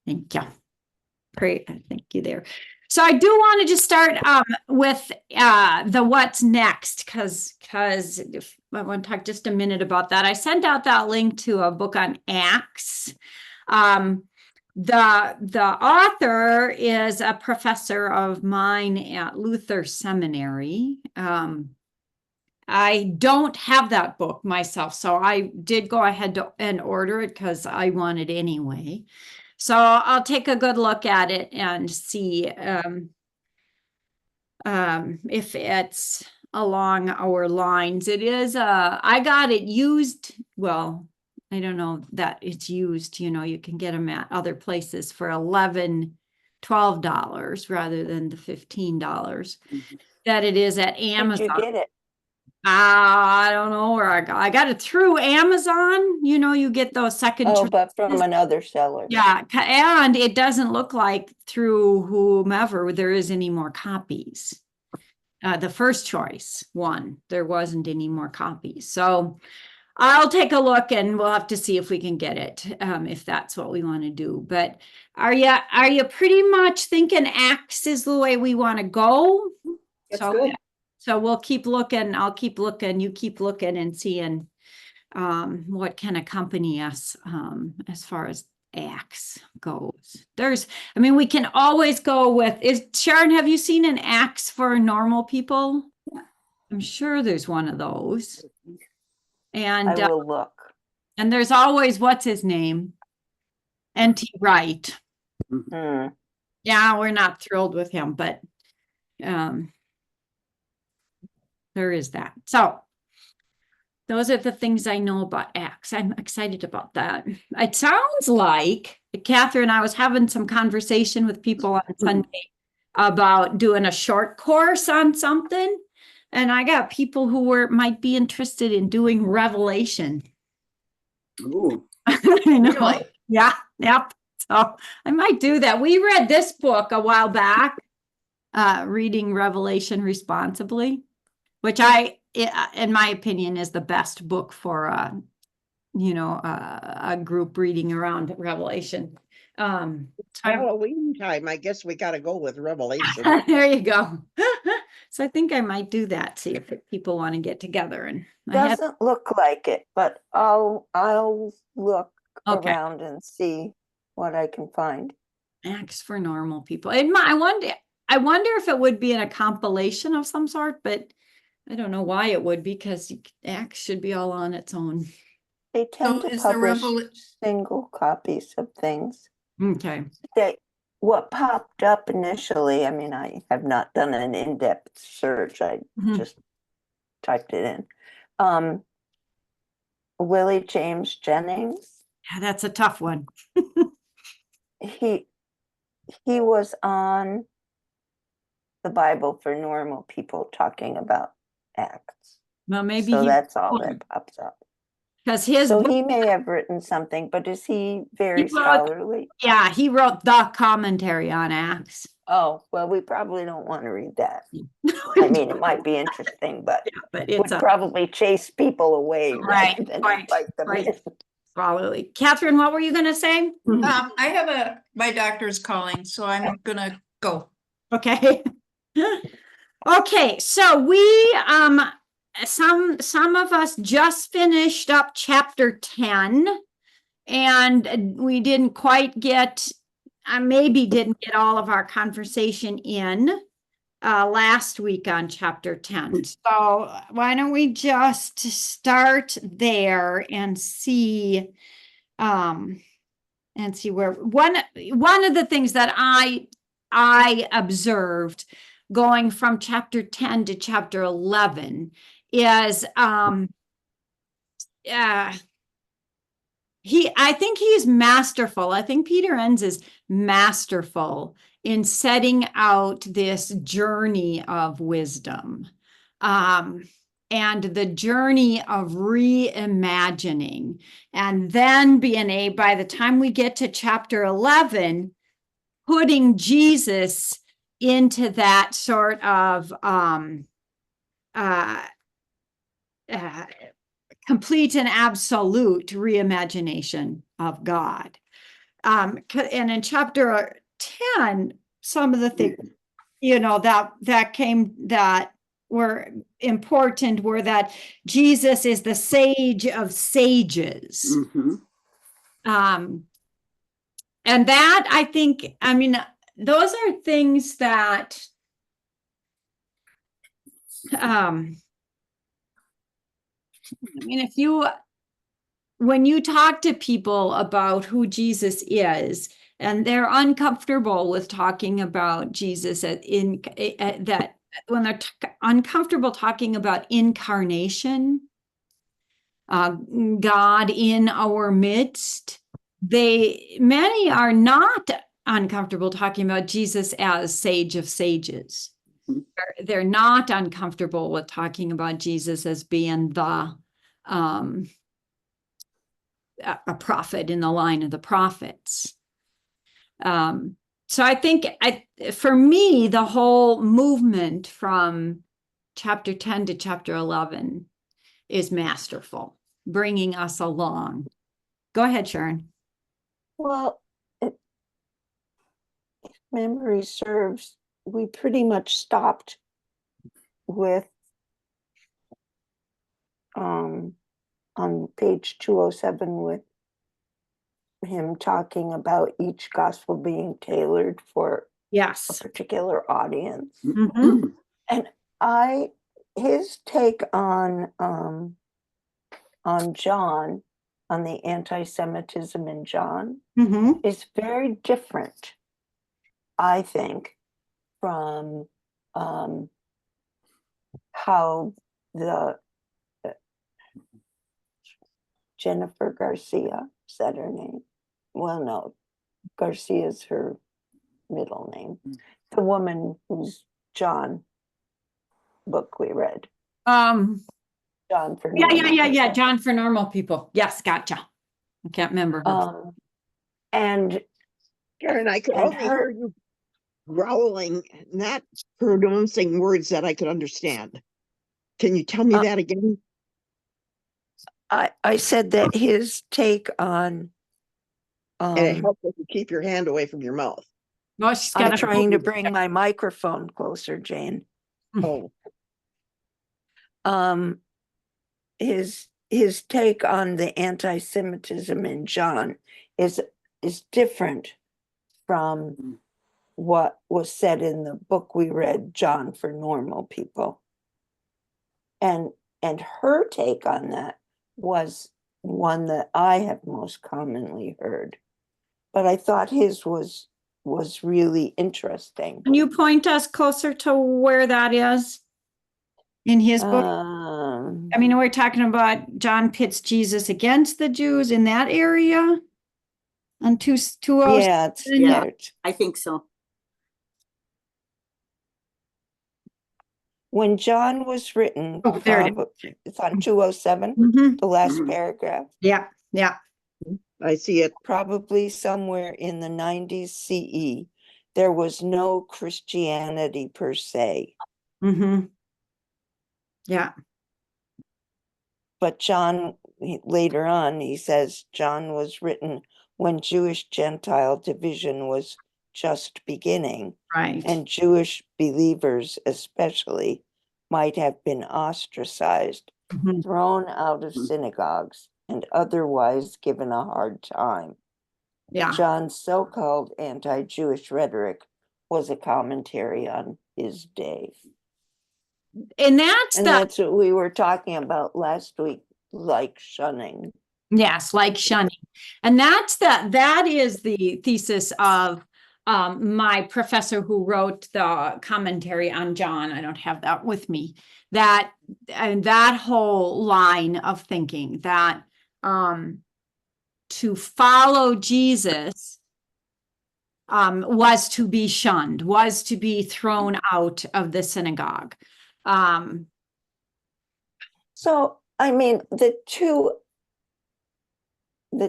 Thank you. Great. Thank you there. So I do want to just start with the what's next, because I want to talk just a minute about that. I sent out that link to a book on Acts. The author is a professor of mine at Luther Seminary. I don't have that book myself, so I did go ahead and order it because I want it anyway. So I'll take a good look at it and see if it's along our lines. It is, I got it used. Well, I don't know that it's used, you can get them at other places for $11, $12 rather than the $15 that it is at Amazon. Did you get it? I don't know where I got it through Amazon. You get those second. Oh, but from another seller. Yeah, and it doesn't look like through whomever there is any more copies. The first choice one, there wasn't any more copies. So I'll take a look and we'll have to see if we can get it, if that's what we want to do. But are you pretty much thinking Acts is the way we want to go? That's good. So we'll keep looking. I'll keep looking. You keep looking and seeing what can accompany us as far as Acts goes. We can always go with, Sharon, have you seen an Acts for normal people? I'm sure there's one of those. And I will look. And there's always, what's his name? N.T. Wright. Mm-hmm. Yeah, we're not thrilled with him, but there is that. So those are the things I know about Acts. I'm excited about that. It sounds like, Catherine, I was having some conversation with people on Sunday about doing a short course on something. And I got people who might be interested in doing Revelation. Ooh. Really? Yeah. Yep. So I might do that. We read this book a while back, Reading Revelation Responsibly, which in my opinion, is the best book for a group reading around Revelation. It's Halloween time. I guess we got to go with Revelation. There you go. So I think I might do that. See if people want to get together. And doesn't look like it, but I'll look around and see what I can find. Acts for normal people. I wonder if it would be in a compilation of some sort, but I don't know why it would, because Acts should be all on its own. They tend to publish single copies of things. Okay. What popped up initially, I have not done an in-depth search. I just typed it in. Willie James Jennings. Yeah, that's a tough one. He was on the Bible for Normal People talking about Acts. Well, maybe so that's all that pops up. Because he may have written something, but is he very scholarly? Yeah, he wrote the commentary on Acts. Oh, well, we probably don't want to read that. It might be interesting, but it would probably chase people away. Right. Probably. Catherine, what were you going to say? I have my doctor's calling, so I'm going to go. Okay. Okay, so we some of us just finished up chapter 10, and we didn't quite get, maybe didn't get all of our conversation in last week on chapter 10. So why don't we just start there and see where one of the things that I observed going from chapter 10 to chapter 11 is I think he's masterful. I think Peter Enns is masterful in setting out this journey of wisdom, and the journey of reimagining, and then by the time we get to chapter 11, putting Jesus into that sort of complete and absolute reimagination of God. and in chapter 10, some of the things, that were important were that Jesus is the sage of sages. Mhm. And that, I think, those are things that, when you talk to people about who Jesus is, and they're uncomfortable with talking about Jesus that when they're uncomfortable talking about incarnation, God in our midst, many are not uncomfortable talking about Jesus as sage of sages. Mhm. They're not uncomfortable with talking about Jesus as being a prophet in the line of the prophets. So I think for me, the whole movement from chapter 10 to chapter 11 is masterful, bringing us along. Go ahead, Sharon. Well, if memory serves, we pretty much stopped with on page 207 with him talking about each gospel being tailored for a Yes. particular audience. Mhm. And his take on John, on the anti-Semitism in John, Mhm. is very different, I think, from how the Jennifer Garcia, is that her name? Well, no, Garcia's her middle name. The woman whose John book we read. John for Yeah. Normal People. John for normal people. Yes, gotcha. I can't remember. And Karen, I could And only hear you growling, not pronouncing words that I could understand. Can you tell me that again? I said that his take on And it helps if you keep your hand away from your mouth. No, she's I'm got trying to bring my microphone closer, Jane. Oh, His take on the anti-Semitism in John is different from what was said in the book we read, John for Normal People. And her take on that was one that I have most commonly heard. But I thought his was really interesting. Can you point us closer to where that is in his book? We're talking about John pits Jesus against the Jews in that area on 207. Yeah, it's Yeah. there. I think so. When John was written, Oh, there it it's on 207, Mhm. the last Mhm. paragraph, Yeah. I see it. probably somewhere in the 90s CE. There was no Christianity per se, Mm-hmm. Yeah. but John, later on, he says John was written when Jewish Gentile division was just beginning, Right. and Jewish believers especially might have been ostracized, Mhm. thrown out of synagogues, and otherwise given a hard time. Yeah. John's so-called anti-Jewish rhetoric was a commentary on his day. And that's And that's what we were talking about last week, like shunning. Yes, like shunning. And that is the thesis of my professor who wrote the commentary on John. I don't have that with me. That whole line of thinking that to follow Jesus was to be shunned, was to be thrown out of the synagogue. So, I mean, the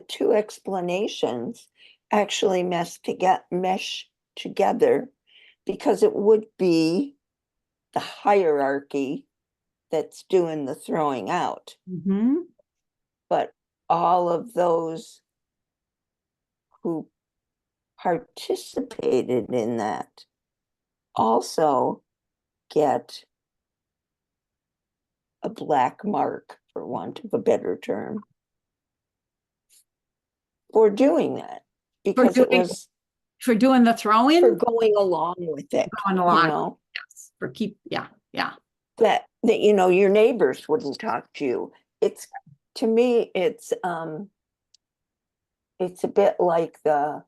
two explanations actually mesh together, because it would be the hierarchy that's doing the throwing out. Mm-hmm. But all of those who participated in that also get a black mark, for want of a better term, for doing that, because it doing- was For doing the throw-in? for going along with it, Going you along. know, Yes, for keep, yeah, yeah. that you know, your neighbors wouldn't talk to you. It's, to me, it's a bit like the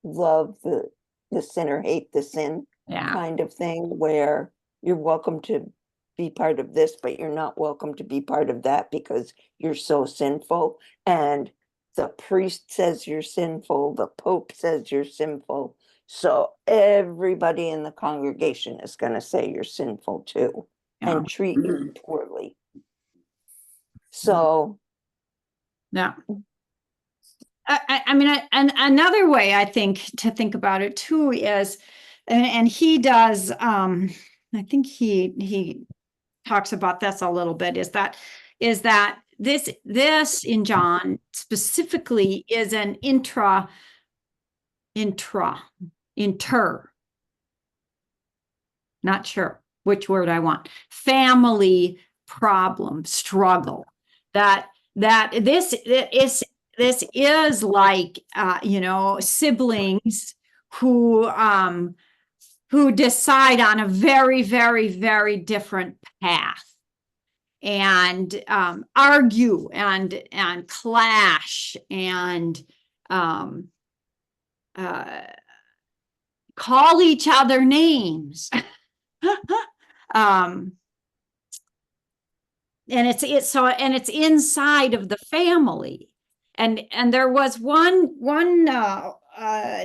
love the sinner, hate the sin Yeah, kind of thing, where you're welcome to be part of this, but you're not welcome to be part of that because you're so sinful. And the priest says you're sinful, the Pope says you're sinful. So everybody in the congregation is going to say you're sinful too, yeah, and treat you poorly. So, yeah. I mean, and another way I think to think about it too is, and he does, I think he talks about this a little bit, is that this in John specifically is an inter, not sure which word I want, family problem, struggle, that this is like, you know, siblings who decide on a very, very, very different path, and argue and clash and call each other names. And it's inside of the family. And there was one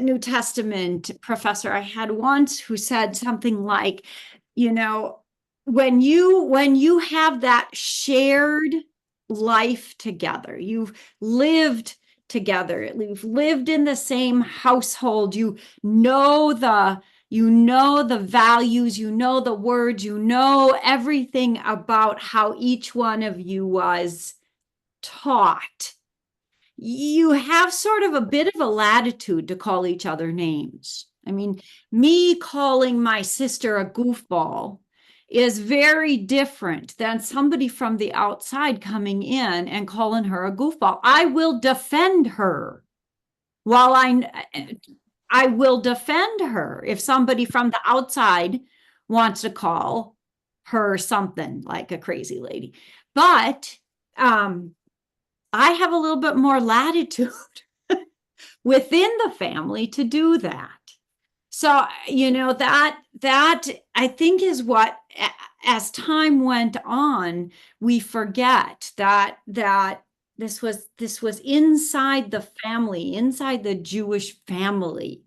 New Testament professor I had once who said something like, you know, when you have that shared life together, you've lived together, you've lived in the same household, you know the values, you know the words, you know everything about how each one of you was taught. You have sort of a bit of a latitude to call each other names. I mean, me calling my sister a goofball is very different than somebody from the outside coming in and calling her a goofball. I will defend her while I will defend her if somebody from the outside wants to call her something like a crazy lady. But I have a little bit more latitude within the family to do that. So, you know, that I think is what, as time went on, we forget that this was inside the family, inside the Jewish family.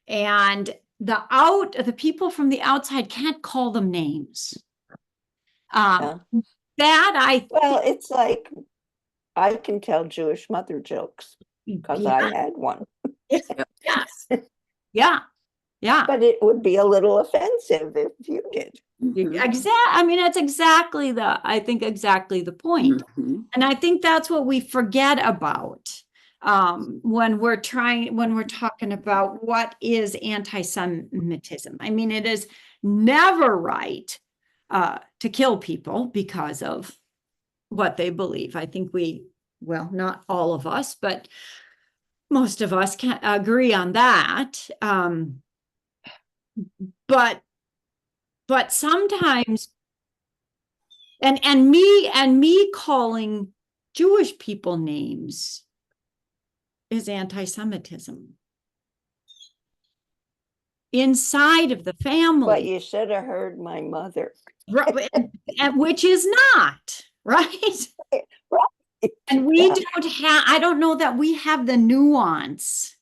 And the people from the outside can't call them names. yeah. Well, it's like, I can tell Jewish mother jokes because I had one. Yes. Yeah. Yeah. But it would be a little offensive if you did. I mean, that's exactly I think exactly the point. And I think that's what we forget about when we're talking about what is anti-Semitism. I mean, it is never right to kill people because of what they believe. I think well, not all of us, but most of us can agree on that. But sometimes, and me calling Jewish people names is anti-Semitism inside of the But family. you should have heard my mother. Which is not, right? Right. And we Yeah. don't have, I don't know that we have the nuance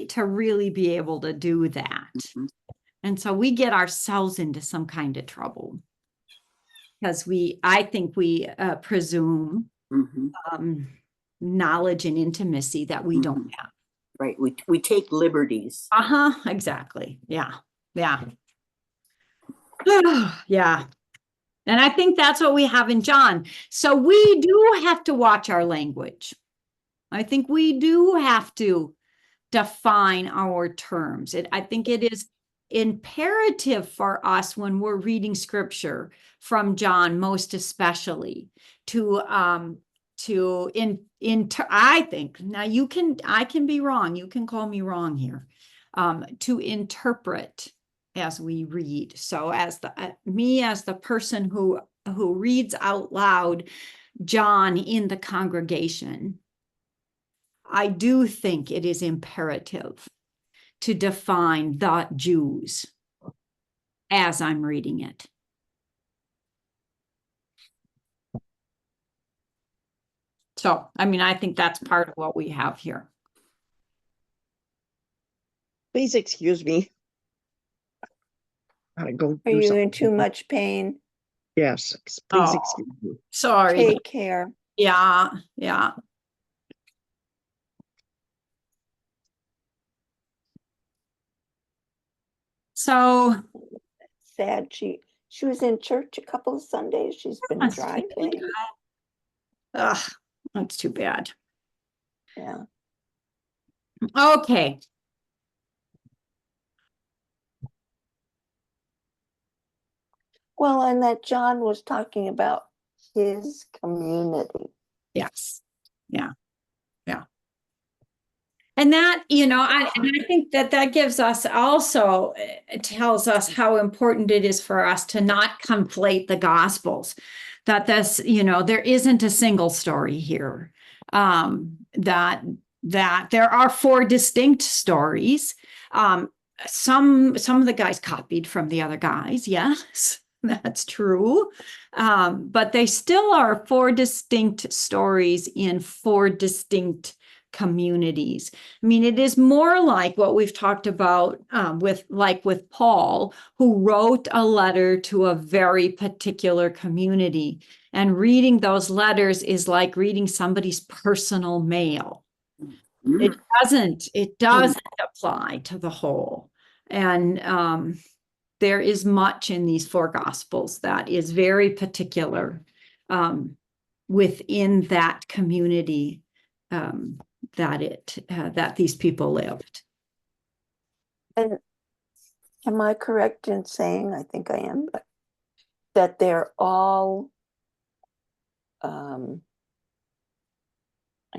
to really be able to do that. And so we get ourselves into some kind of trouble because I think we presume knowledge and intimacy that we don't have. Right. We take liberties. Exactly. Yeah. Yeah. Yeah. And I think that's what we have in John. So we do have to watch our language. I think we do have to define our terms. I think it is imperative for us when we're reading scripture from John, most especially to I think, now I can be wrong, you can call me wrong here, to interpret as we read. So as the person who reads out loud John in the congregation, I do think it is imperative to define the Jews as I'm reading it. So, I mean, I think that's part of what we have here. Please excuse me. Gotta go Are do you in something. too much pain? Yes, please Oh. excuse me. Sorry. Take care. Yeah, yeah. So, Sad. She was in church a couple of Sundays. She's been Yes, driving. ugh, that's too bad. Yeah. Okay. Well, and that John was talking about his community. Yes. Yeah. Yeah. And that, and I think that gives us also, it tells us how important it is for us to not conflate the gospels, that there isn't a single story here, that there are 4 distinct stories. Some of the guys copied from the other guys. Yes, that's true. But they still are 4 distinct stories in 4 distinct communities. I mean, it is more like what we've talked about with Paul, who wrote a letter to a very particular community. And reading those letters is like reading somebody's personal mail. It doesn't apply to the whole. And there is much in these 4 gospels that is very particular within that community that these people lived. And am I correct in saying, I think I am, but that they're all, I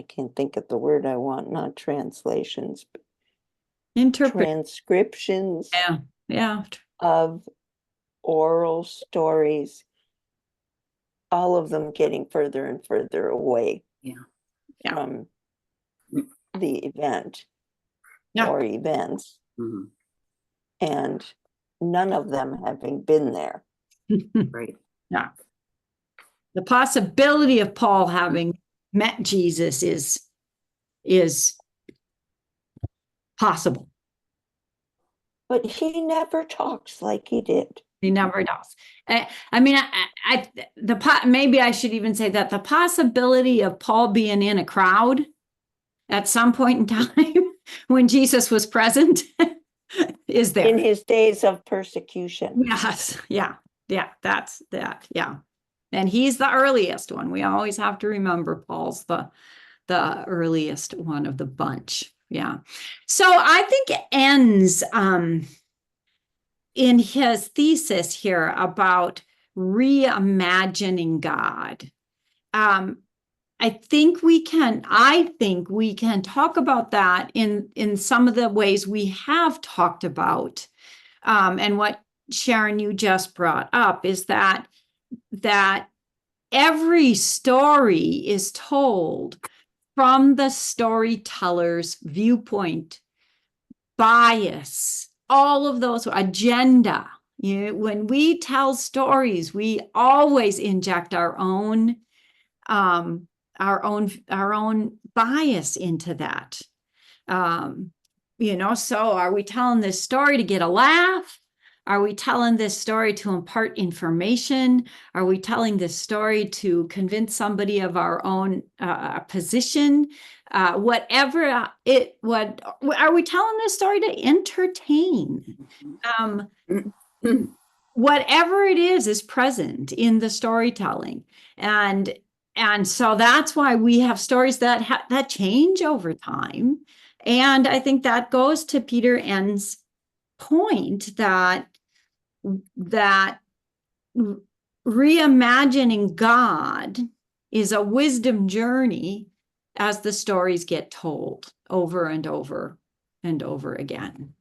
can't think of the word I want, not translations, but transcriptions Yeah. of oral stories, all of them getting further and further away from the event or events, and none of them having been there. Right. Yeah. The possibility of Paul having met Jesus is possible. But he never talks like he did. He never does. I mean, maybe I should even say that the possibility of Paul being in a crowd at some point in time when Jesus was present is there. In his days of persecution. Yes. Yeah. That's that. Yeah. And he's the earliest one. We always have to remember Paul's the earliest one of the bunch. Yeah. So I think it ends in his thesis here about reimagining God. I think we can talk about that in some of the ways we have talked about. And what Sharon, you just brought up is that every story is told from the storyteller's viewpoint, bias, all of those, agenda. When we tell stories, we always inject our own bias into that. So are we telling this story to get a laugh? Are we telling this story to impart information? Are we telling this story to convince somebody of our own position? Are we telling this story to entertain? Whatever it is present in the storytelling. And so that's why we have stories that change over time. And I think that goes to Peter N's point that reimagining God is a wisdom journey as the stories get told over and over and over again.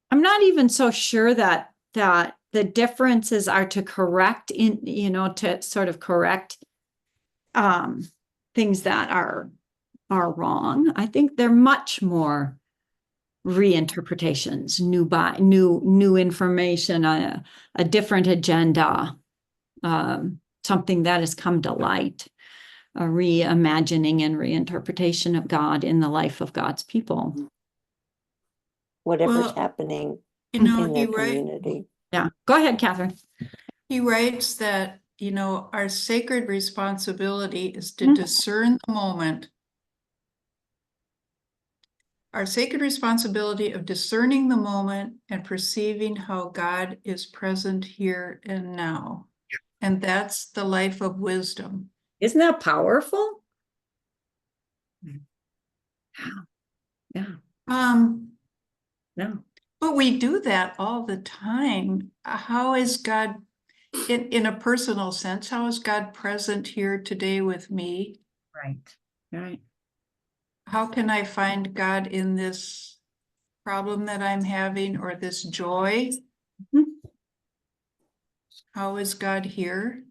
I'm not even so sure that the differences are to correct to sort of correct things that are wrong. I think they're much more reinterpretations, new information, a different agenda, something that has come to light, a reimagining and reinterpretation of God in the life of God's people. Whatever's Well, happening You know, in their community. Yeah, go ahead, Catherine. he writes that, our sacred responsibility is to Mhm. discern the moment. Our sacred responsibility of discerning the moment and perceiving how God is present here and now. And that's the life of wisdom. Isn't that powerful? Yeah, yeah. But we do that all the time. How is God, in a personal sense, how is God present here today with me? Right. How can I find God in this problem that I'm having or this joy? Mhm. How is God here?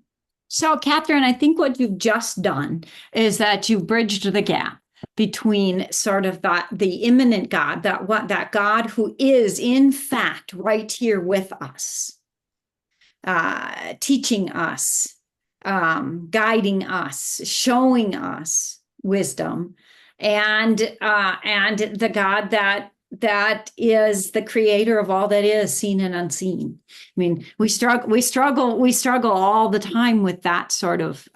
So, Catherine, I think what you've just done is that you bridged the gap between sort of the immanent God, that God who is in fact right here with us, teaching us, guiding us, showing us wisdom, and the God that is the creator of all that is seen and unseen. I mean, we struggle all the time with that sort of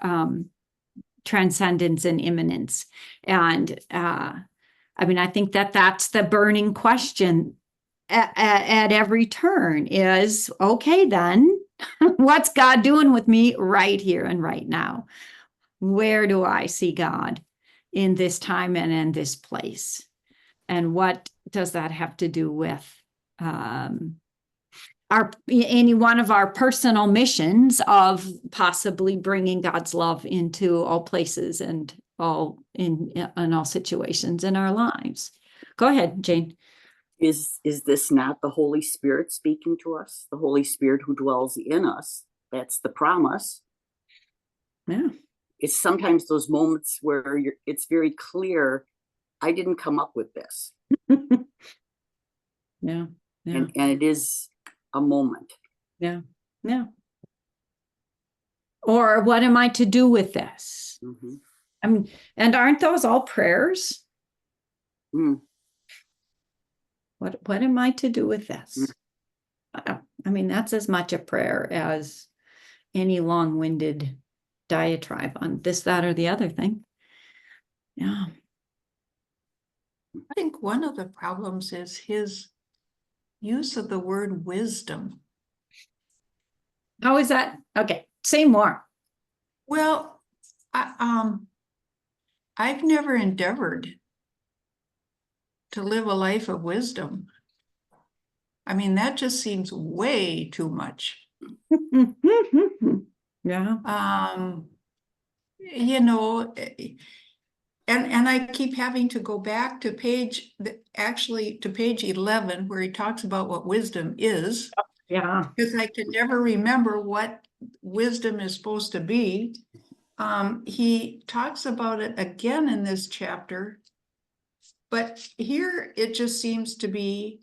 transcendence and immanence. And I mean, I think that's the burning question at every turn is, okay, then what's God doing with me right here and right now? Where do I see God in this time and in this place? And what does that have to do with any one of our personal missions of possibly bringing God's love into all places and all in all situations in our lives? Go ahead, Jane. Is this not the Holy Spirit speaking to us? The Holy Spirit who dwells in us. That's the promise. Yeah. It's sometimes those moments where it's very clear, I didn't come up with this. Yeah. And it is a moment. Yeah. Or what am I to do with this? Mm-hmm. I mean, and aren't those all prayers? Mm. What am I to do with this? I mean, that's as much a prayer as any long-winded diatribe on this, that, or the other thing. Yeah. I think one of the problems is his use of the word wisdom. How is that? Okay, say more. Well, I've never endeavored to live a life of wisdom. I mean, that just seems way too much. Yeah. And I keep having to go back to page 11, where he talks about what wisdom is. Yeah. Because I can never remember what wisdom is supposed to be. He talks about it again in this chapter, but here it just seems to be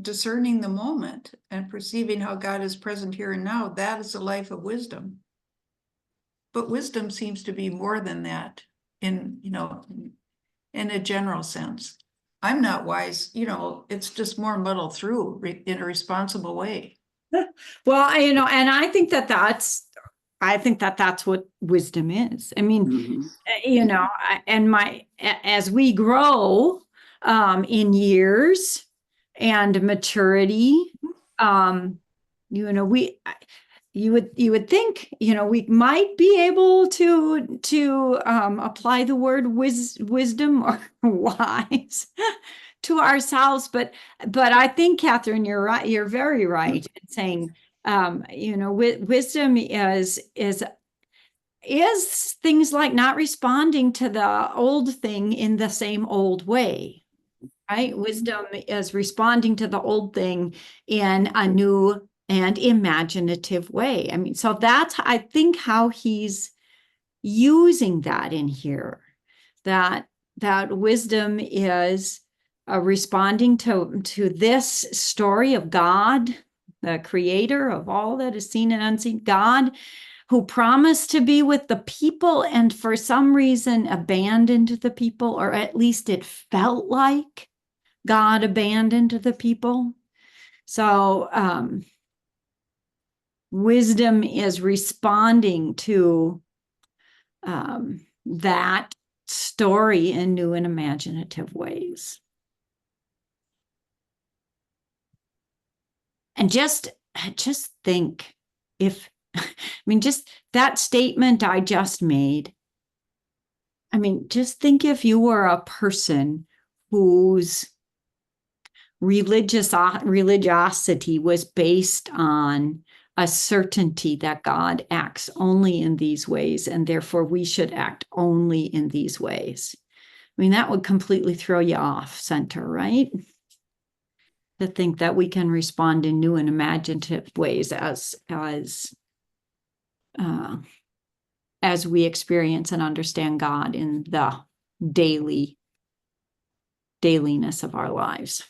discerning the moment and perceiving how God is present here and now. That is the life of wisdom. But wisdom seems to be more than that in a general sense. I'm not wise, it's just more muddled through in a responsible way. Well, and I think that's what wisdom is. I mean, Mm-hmm. and as we grow in years and maturity, you would think, we might be able to apply the word wisdom or wise to ourselves, but I think, Catherine, you're right. You're very right in saying, wisdom is things like not responding to the old thing in the same old way, right? Wisdom is responding to the old thing in a new and imaginative way. I mean, so that's, I think, how he's using that in here, that wisdom is responding to this story of God, the creator of all that is seen and unseen, God who promised to be with the people and for some reason abandoned the people, or at least it felt like God abandoned the people. So wisdom is responding to that story in new and imaginative ways. And just think, if, I mean, just that statement I just made, I mean, just think if you were a person whose religiosity was based on a certainty that God acts only in these ways, and therefore we should act only in these ways. I mean, that would completely throw you off center, right? To think that we can respond in new and imaginative ways as we experience and understand God in the dailiness of our lives.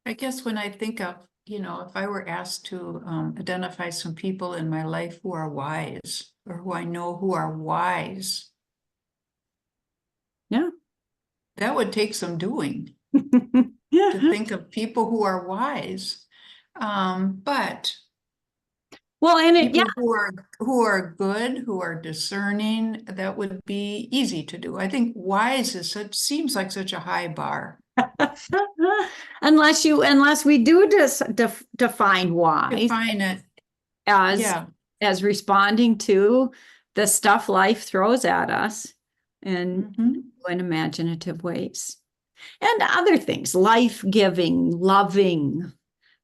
I guess when I think of, if I were asked to identify some people in my life who are wise, or who I know who are wise, Yeah. that would take some doing Yeah. to think of people who are wise. But Well, and it, people who are good, who are discerning, that would be easy to do. I think wise seems like such a high bar. unless we do define wise Define it, as yeah. as responding to the stuff life throws at us in imaginative ways, and other things, life-giving, loving,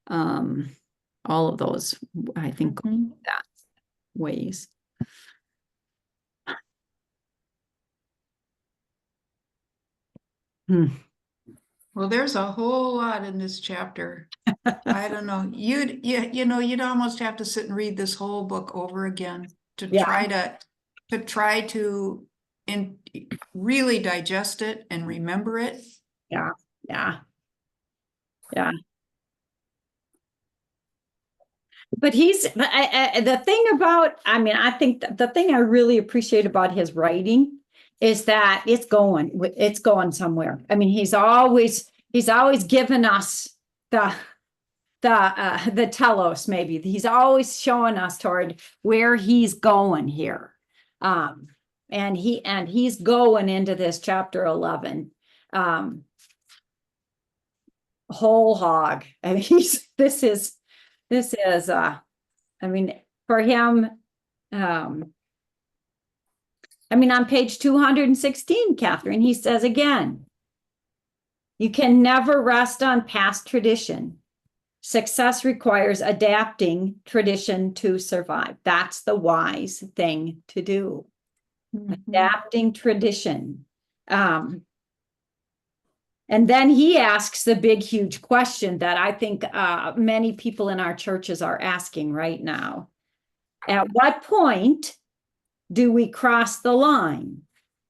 all of those, I think, that ways. Well, there's a whole lot in this chapter. I don't know. You'd almost have to sit and read this whole book over again to try to really digest it and remember it. Yeah. But the thing about, I think the thing I really appreciate about his writing is that it's going somewhere. I mean, he's always given us the telos, maybe. He's always showing us toward where he's going here. And he's going into this chapter 11. Whole hog. I mean, this is for him, on page 216, Catherine, he says again, you can never rest on past tradition. Success requires adapting tradition to survive. That's the wise thing to do. Adapting tradition. And then he asks the big, huge question that I think many people in our churches are asking right now. At what point do we cross the line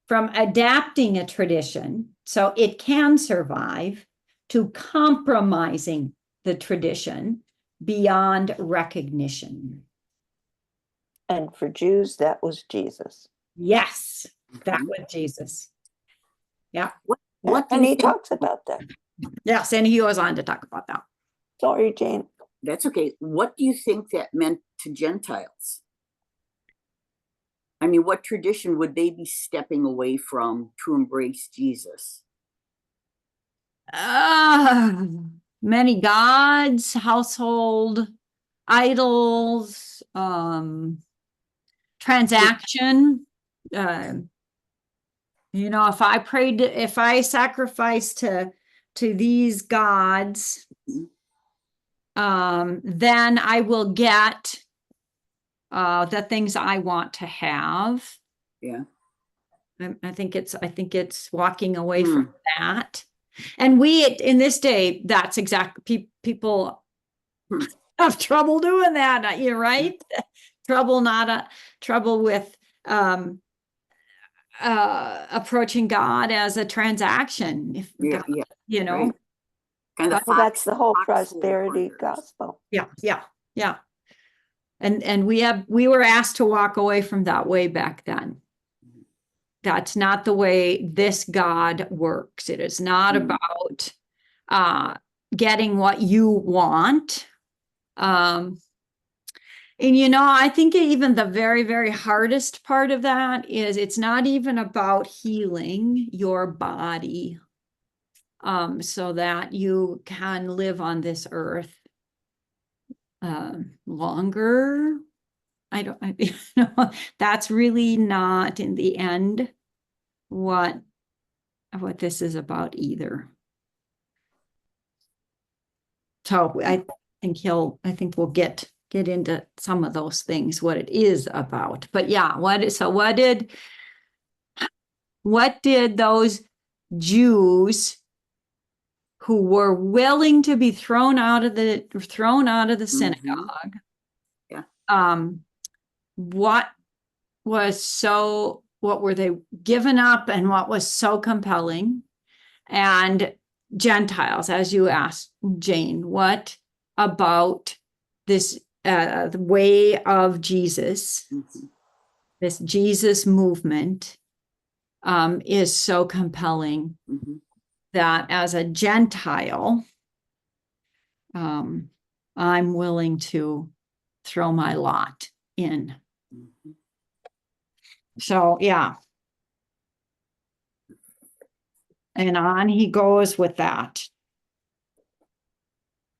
from adapting a tradition so it can survive to compromising the tradition beyond recognition? And for Jews, that was Jesus. Yes, that was Jesus. Yeah. And he talks about that. Yes, and he goes on to talk about that. Sorry, Jane. That's okay. What do you think that meant to Gentiles? I mean, what tradition would they be stepping away from to embrace Jesus? many gods, household idols, transaction. If I prayed, if I sacrificed to these gods, then I will get the things I want to have. Yeah. I think it's walking away from that. And we in this day, that's exactly people have trouble doing that. You're right. Trouble with approaching God as a transaction. If Yeah, God, yeah. Right. Kind of Well, that's the whole foxhole prosperity wonders. gospel. yeah. And we were asked to walk away from that way back then. That's not the way this God works. It is not about getting what you want. And I think even the very, very hardest part of that is it's not even about healing your body so that you can live on this earth longer. That's really not in the end what this is about either. So I think we'll get into some of those things, what it is about. But yeah, what did those Jews who were willing to be thrown out of the synagogue? Yeah. What were they given up, and what was so compelling? And Gentiles, as you asked, Jane, what about this the way of Jesus, this Jesus movement is so compelling that as a Gentile, I'm willing to throw my lot in. So, yeah. And on he goes with that.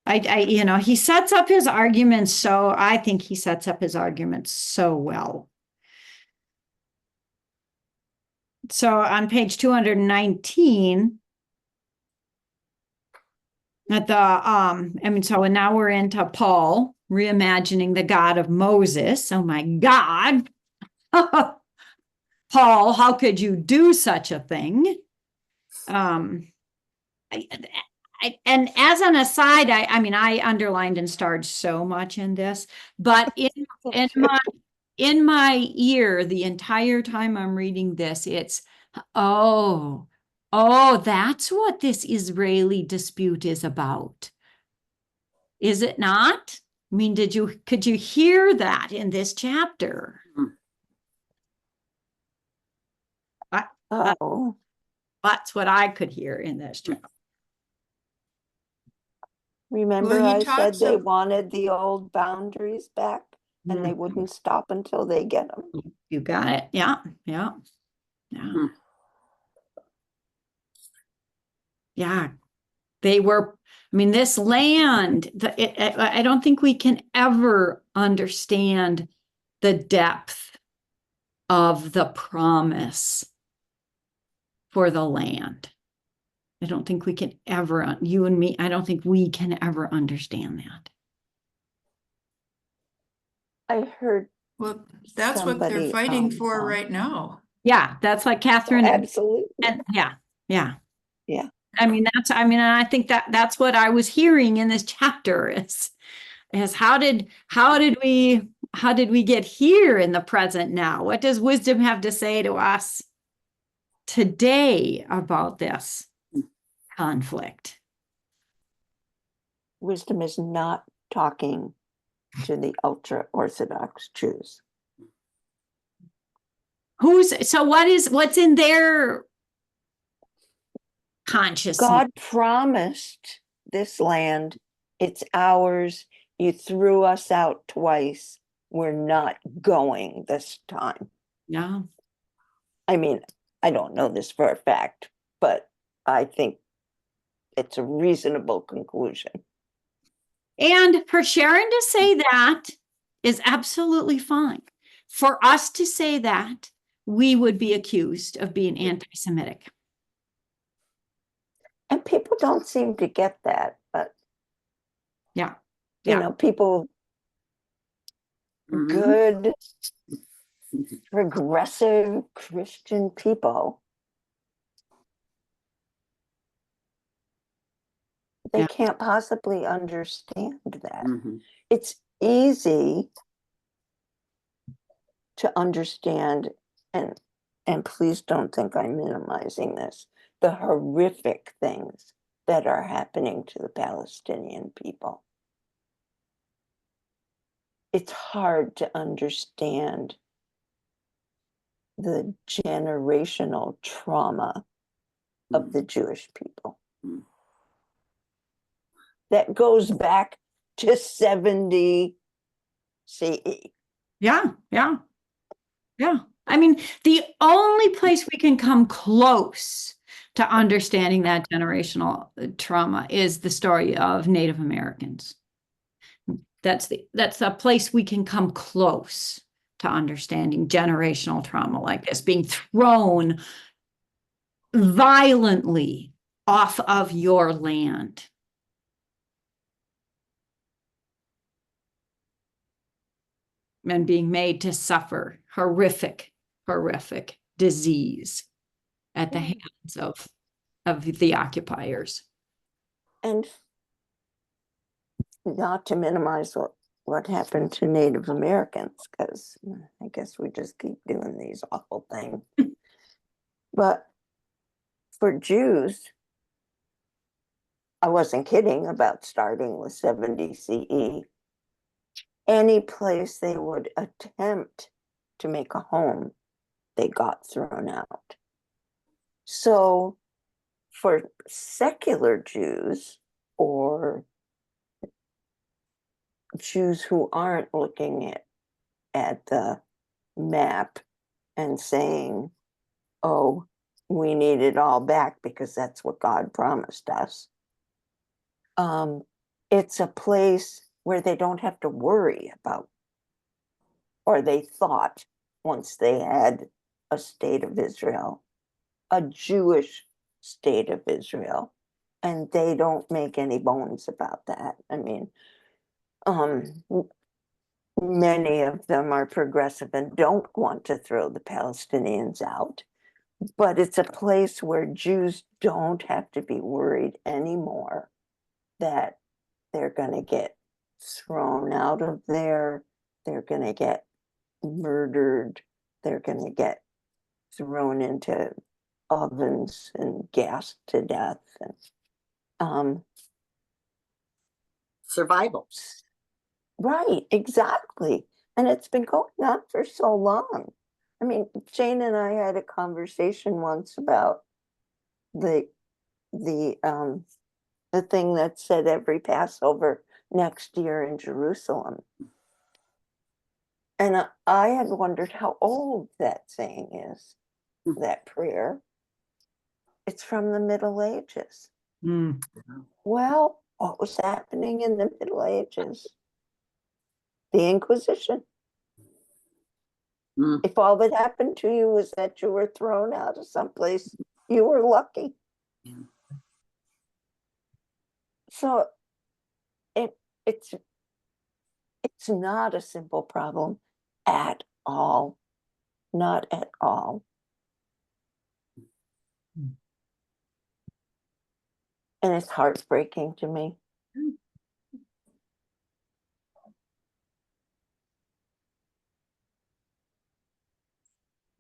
He sets up his arguments I think he sets up his arguments so well. So on page 219, so now we're into Paul reimagining the God of Moses. Oh my God. Paul, how could you do such a thing? And as an aside, I underlined and starred so much in this, but in my ear, the entire time I'm reading this, it's, oh, that's what this Israeli dispute is about. Is it not? I mean, could you hear that in this chapter? Oh, That's what I could hear in this chapter. remember Well, he I said talks they of- wanted the old boundaries back and they wouldn't stop until they get them. You got it. Yeah. Yeah. They were, this land, I don't think we can ever understand the depth of the promise for the land. I don't think we can ever, you and me, I don't think we can ever understand that. I heard. Well, that's what they're Somebody, fighting for right now. Yeah, that's like Catherine. Absolutely. And yeah. Yeah. I think that's what I was hearing in this chapter is how did we get here in the present now? What does wisdom have to say to us today about this conflict? Wisdom is not talking to the ultra-Orthodox Jews. What's in their consciousness? God promised this land, it's ours. You threw us out twice. We're not going this time. Yeah. I don't know this for a fact, but I think it's a reasonable conclusion. And for Sharon to say that is absolutely fine. For us to say that, we would be accused of being anti-Semitic. And people don't seem to get that, but Yeah. you Yeah. know, people, Mhm. good, progressive Christian people, they Yeah. can't possibly understand that. Mhm. It's easy to understand, and please don't think I'm minimizing this, the horrific things that are happening to the Palestinian people. It's hard to understand the generational trauma of the Jewish people. Mm. That goes back to 70 CE. Yeah. Yeah. Yeah. I mean, the only place we can come close to understanding that generational trauma is the story of Native Americans. That's the place we can come close to understanding generational trauma like this, being thrown violently off of your land. And being made to suffer horrific disease at the hands of the occupiers. And not to minimize what happened to Native Americans, because I guess we just keep doing these awful things. But for Jews, I wasn't kidding about starting with 70 CE. Any place they would attempt to make a home, they got thrown out. So for secular Jews or Jews who aren't looking at the map and saying, oh, we need it all back because that's what God promised us. It's a place where they don't have to worry about, or they thought once they had a state of Israel, a Jewish state of Israel, and they don't make any bones about that. I mean, many of them are progressive and don't want to throw the Palestinians out, but it's a place where Jews don't have to be worried anymore that they're going to get thrown out of there, they're going to get murdered, they're going to get thrown into ovens and gassed to death. And Survival. right, exactly. And it's been going on for so long. I mean, Jane and I had a conversation once about the thing that said every Passover next year in Jerusalem. And I had wondered how old that saying is, that prayer. It's from the Middle Ages. Mm. Well, what was happening in the Middle Ages? The Inquisition. Mm. If all that happened to you was that you were thrown out of someplace, you were lucky. Yeah. So it's not a simple problem at all. Not at all. And it's heartbreaking to me.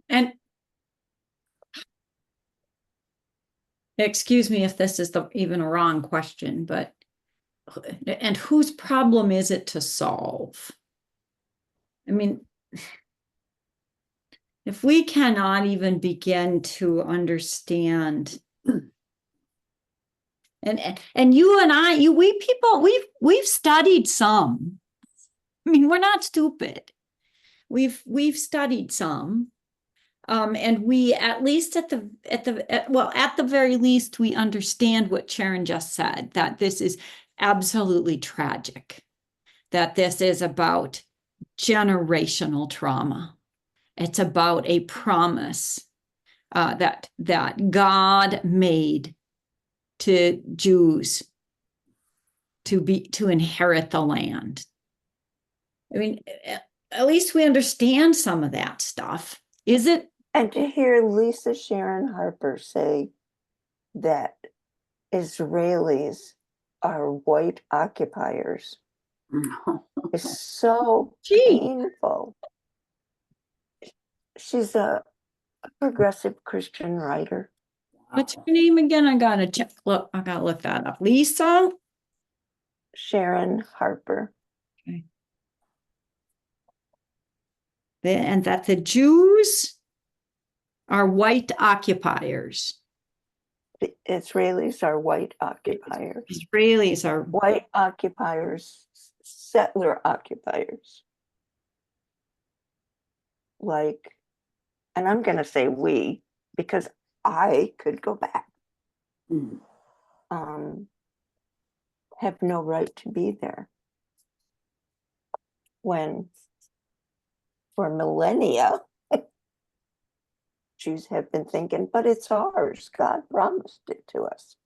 And excuse me if this is even a wrong question, but and whose problem is it to solve? I mean, if we cannot even begin to understand, and you and I, we've studied some. I mean, we're not stupid. We've studied some. And we, at least at the very least, we understand what Sharon just said, that this is absolutely tragic, that this is about generational trauma. It's about a promise that God made to Jews to inherit the land. I mean, at least we understand some of that stuff. Is it? And to hear Lisa Sharon Harper say that Israelis are white occupiers is so Gee. painful. She's a progressive Christian writer. What's her name again? I gotta check. Look, I gotta look that up. Lisa Sharon Harper. And that the Jews are white occupiers. The Israelis are white occupiers. Israelis are White occupiers, settler occupiers. Like, and I'm going to say we, because I could go back. Have no right to be there. When for millennia, Jews have been thinking, but it's ours. God promised it to us.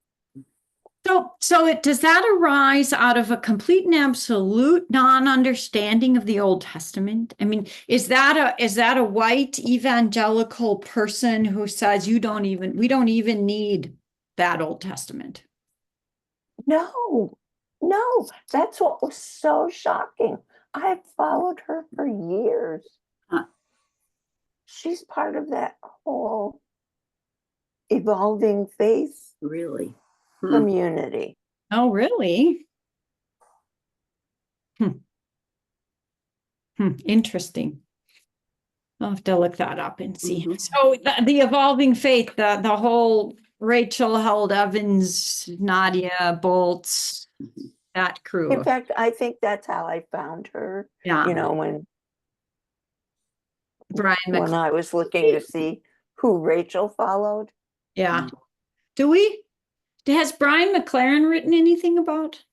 does that arise out of a complete and absolute non-understanding of the Old Testament? I mean, is that a white evangelical person who says we don't even need that Old Testament? No, that's what was so shocking. I've followed her for years. Huh. She's part of that whole evolving faith Really? community. Oh, really? Interesting. I'll have to look that up and see. Mhm. So the evolving faith, the whole Rachel Held Evans, Nadia Bolts, that crew. In fact, I think that's how I found her. Yeah. You know, when Brian I was looking to see who Rachel followed. Yeah. Has Brian McLaren written anything about?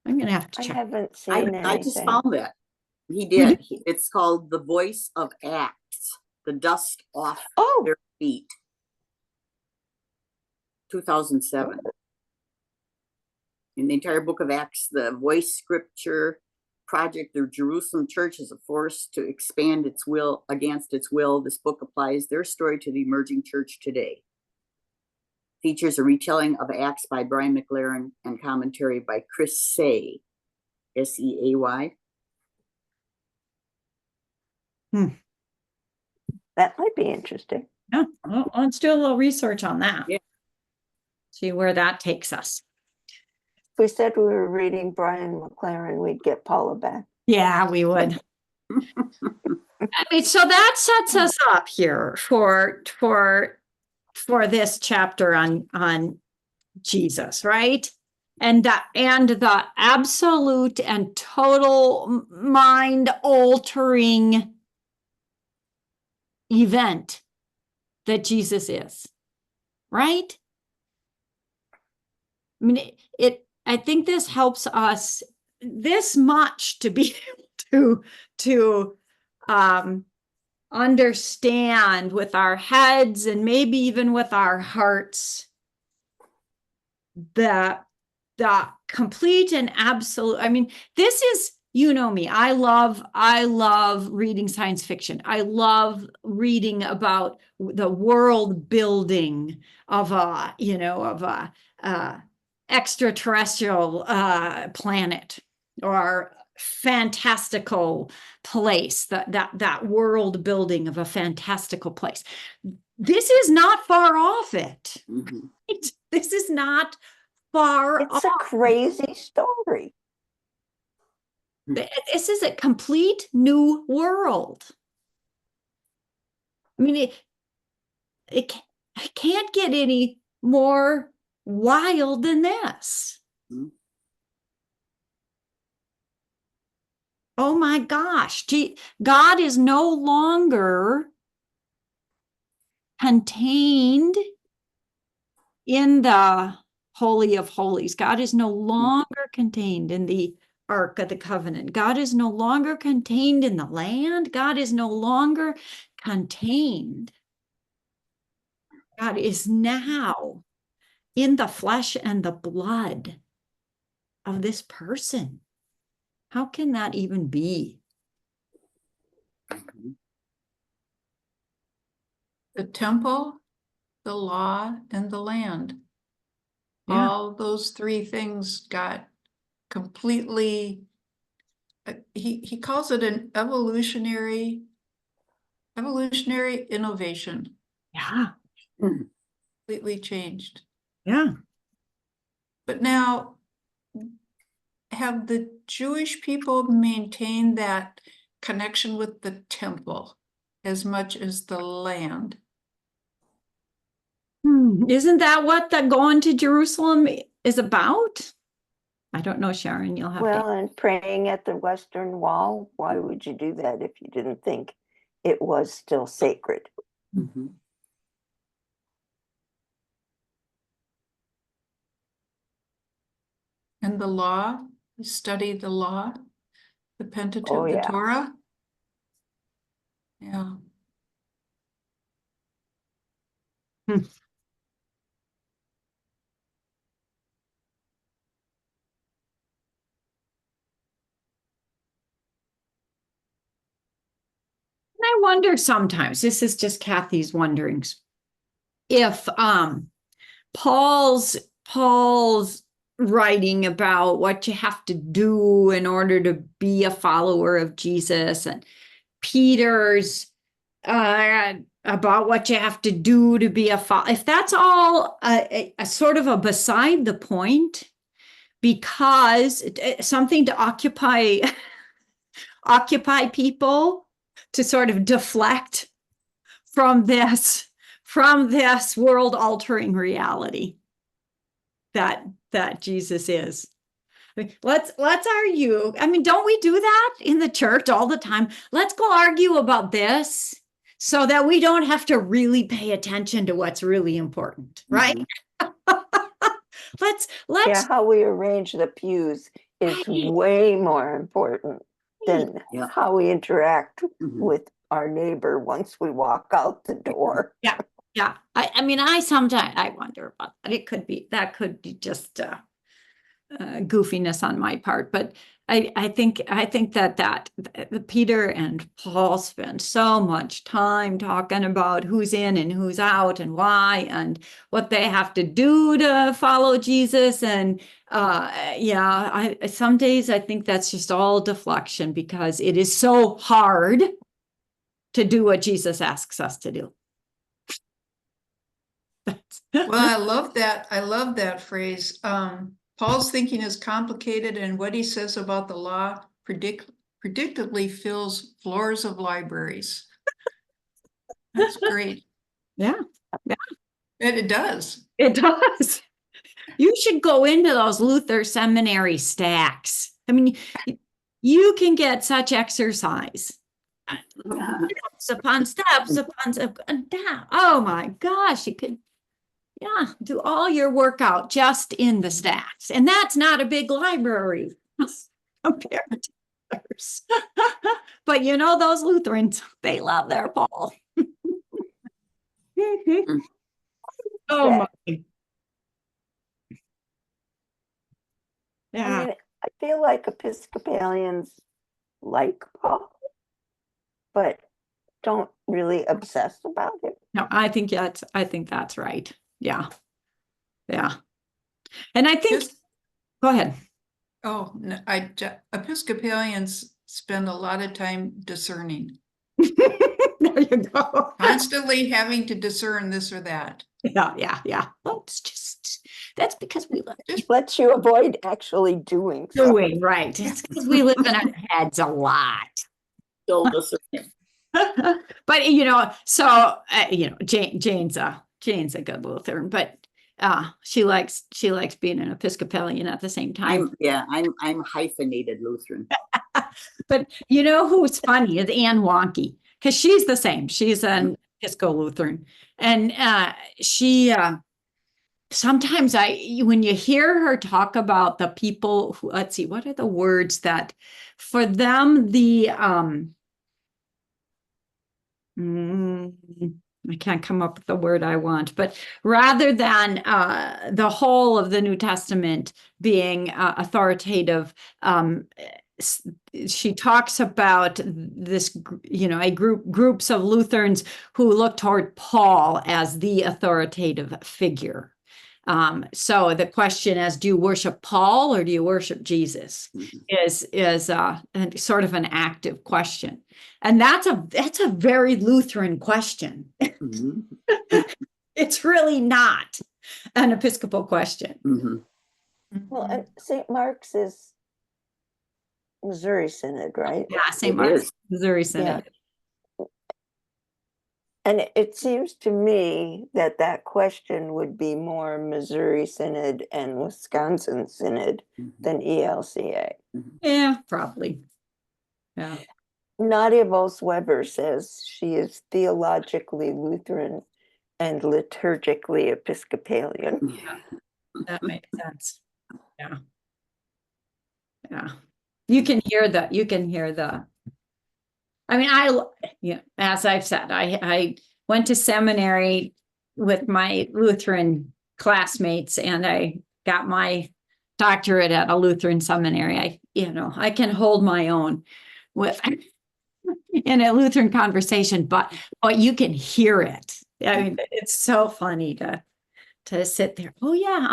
I'm gonna have to I check. haven't seen I just anything. found that. He did. It's called The Voice of Acts, The Dust Off Oh, Their Feet. 2007. In the entire book of Acts, the Voice Scripture Project, the Jerusalem Church is a force to expand its will against its will. This book applies their story to the emerging church today. Features a retelling of Acts by Brian McLaren and commentary by Chris Say, S-E-A-Y. that might be interesting. Yeah, well, let's do a little research on that. Yeah. See where that takes us. If we said we were reading Brian McLaren, we'd get Paula back. Yeah, we would. I mean, so that sets us up here for this chapter on Jesus, right? And the absolute and total mind altering event that Jesus is, right? I mean, I think this helps us this much to be able to understand with our heads and maybe even with our hearts the complete and absolute. I mean, this is, you know me, I love reading science fiction. I love reading about the world building of a extraterrestrial planet or fantastical place, that world building of a fantastical place. This is not far off it. Mm-hmm. This is not far It's off. a crazy story. This is a complete new world. I mean, it can't get any more wild than this. Mm-hmm. Oh my gosh, God is no longer contained in the Holy of Holies. God is no longer contained in the Ark of the Covenant. God is no longer contained in the land. God is no longer contained. God is now in the flesh and the blood of this person. How can that even be? The temple, the law, and the land. Yeah. All those three things got completely, he calls it an evolutionary innovation, Yeah. completely changed. Yeah. But now, have the Jewish people maintained that connection with the temple as much as the land? Isn't that what the going to Jerusalem is about? I don't know, Sharon, you'll have Well, to. and praying at the Western Wall, why would you do that if you didn't think it was still sacred? Mhm. And the law, you study the law, the Pentateuch, Oh, the yeah. Torah? Yeah. I wonder sometimes, this is just Kathy's wonderings, if Paul's writing about what you have to do in order to be a follower of Jesus, and Peter's about what you have to do to be a follower, if that's all a sort of a beside the point, because something to occupy people, to sort of deflect from this world altering reality that Jesus is. I mean, let's argue. I mean, don't we do that in the church all the time? Let's go argue about this so that we don't have to really pay attention to what's really important, right? Let's Yeah, how we arrange the pews is Right. way more important than Yeah. how we interact Mhm. with our neighbor once we walk out the door. Yeah, I mean, I sometimes I wonder about that. It could be just goofiness on my part, but I think that Peter and Paul spend so much time talking about who's in and who's out and why and what they have to do to follow Jesus. And yeah, some days I think that's just all deflection because it is so hard to do what Jesus asks us to do. Well, I love that. I love that phrase. Paul's thinking is complicated, and what he says about the law predictably fills floors of libraries. That's great. Yeah, And it does. it does. You should go into those Luther seminary stacks. I mean, you can get such exercise. Steps upon steps upon down. Oh my gosh, you could, yeah, do all your workout just in the stacks. And that's not a big library compared to others. But you know, those Lutherans, they love their Paul. Oh my. I Yeah. mean, I feel like Episcopalians like Paul, but don't really obsess about it. No, I think that's right. Yeah. Yeah. And I think, Just- go ahead. Oh, no, Episcopalians spend a lot of time discerning, There you go. constantly having to discern this or that. Yeah. Well, that's because we live Lets you avoid actually doing so. doing, right. It's because we live in our heads a lot. Still discerning. But Jane's a good Lutheran, but she likes being an Episcopalian at the same time. I'm hyphenated Lutheran. But you know who's funny is Ann Wonke, because she's the same. She's an Pisco Lutheran. And she sometimes when you hear her talk about the people who, let's see, what are the words that for them I can't come up with the word I want, but rather than the whole of the New Testament being authoritative, she talks about this, groups of Lutherans who look toward Paul as the authoritative figure. So the question is, do you worship Paul or do you worship Jesus? Is sort of an active question. And that's a very Lutheran question. Mhm. It's really not an Episcopal question. Mhm. Well, and St. Mark's is Missouri Synod, right? Yeah, St. It Mark's, is. Missouri Synod. And it seems to me that that question would be more Missouri Synod and Wisconsin Synod Mhm. than ELCA. Yeah, probably. Yeah. Nadia Volz-Weber says she is theologically Lutheran and liturgically Episcopalian. That makes sense. Yeah. Yeah. You can hear the, I mean, as I've said, I went to seminary with my Lutheran classmates and I got my doctorate at a Lutheran seminary. I can hold my own with in a Lutheran conversation, but you can hear it. I mean, it's so funny to sit there. Oh yeah,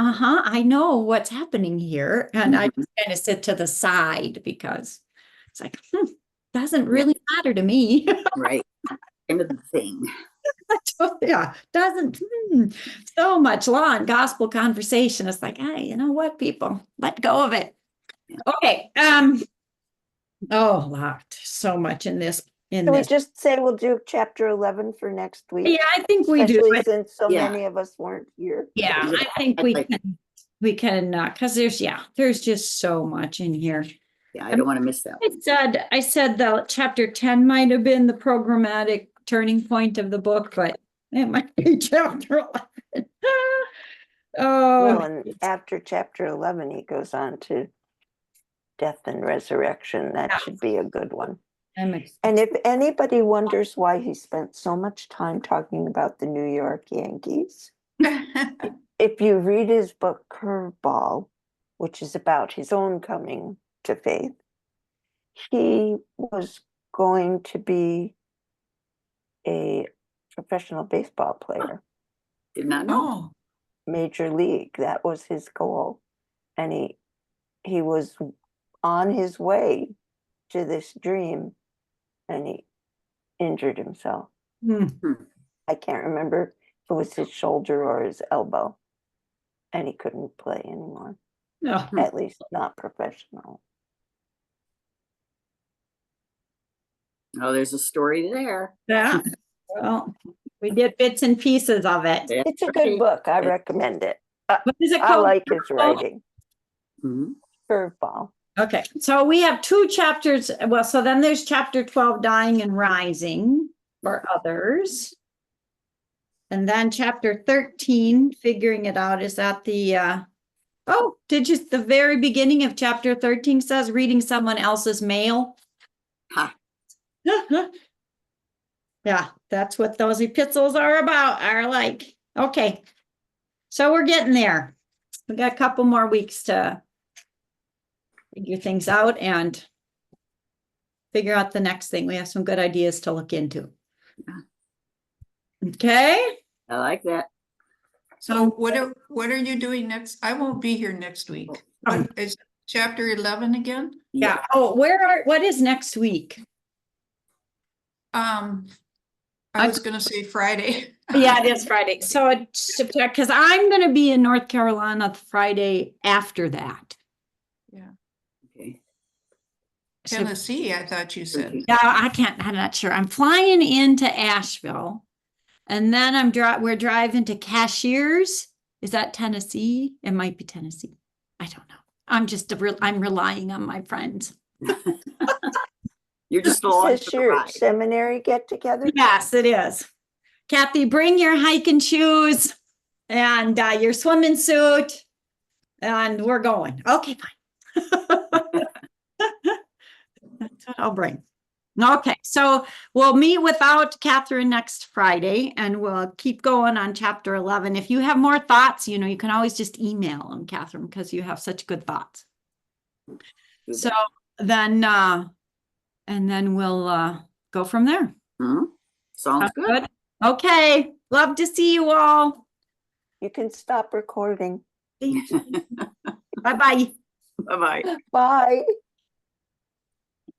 I know what's happening here. And I just kind of sit to the side because it's like, doesn't really matter to me. Right. End of the thing. Yeah, doesn't so much law and gospel conversation. It's like, hey, you know what, people, let go of it. Okay. Lot, so much in this. Can we just say we'll do chapter 11 for next week? Yeah, I think we do. Especially since so Yeah. many of us weren't here. Yeah, I think we can, because there's just so much in here. Yeah, I don't want to miss that. I said the chapter 10 might have been the programmatic turning point of the book, but it might be chapter 11. Well, and after chapter 11, he goes on to death and resurrection. That should be a good one. And if anybody wonders why he spent so much time talking about the New York Yankees, if you read his book Curveball, which is about his own coming to faith, he was going to be a professional baseball player, Did not know. major league. That was his goal. And he was on his way to this dream and he injured himself. I can't remember if it was his shoulder or his elbow. And he couldn't play anymore. No. At least not professional. Oh, there's a story there. Yeah. Well, we did bits and pieces of it. Yeah. It's a good book. I recommend it. What is it I called? like his writing. Mhm. Curveball. Okay, so we have 2 chapters. Well, so then there's chapter 12, Dying and Rising for others. And then chapter 13, Figuring It Out, is that the, the very beginning of chapter 13 says reading someone else's mail? Ha. Yeah, that's what those epistles are like. Okay, so we're getting there. We got a couple more weeks to figure things out and figure out the next thing. We have some good ideas to look into. Okay. I like that. So what are you doing next? I won't be here next week. What is chapter 11 again? Yeah. Oh, what is next week? I was gonna say Friday. Yeah, it is Friday. So it's because I'm going to be in North Carolina Friday after that. Okay. So, Tennessee, I thought you said. yeah, I'm not sure. I'm flying into Asheville and then we're driving to Cashiers. Is that Tennessee? It might be Tennessee. I don't know. I'm relying on my friends. You're just Is along this for the your ride. seminary get together? Yes, it is. Kathy, bring your hiking shoes and your swimming suit, and we're going. Okay, fine. That's what I'll bring. Okay, so we'll meet without Catherine next Friday, and we'll keep going on chapter 11. If you have more thoughts, you can always just email them, Catherine, because you have such good thoughts. Do So that. then, and then we'll go from there. Mhm. Sounds good. Okay, love to see you all. You can stop recording. Thank you. Bye-bye. Bye-bye. Bye.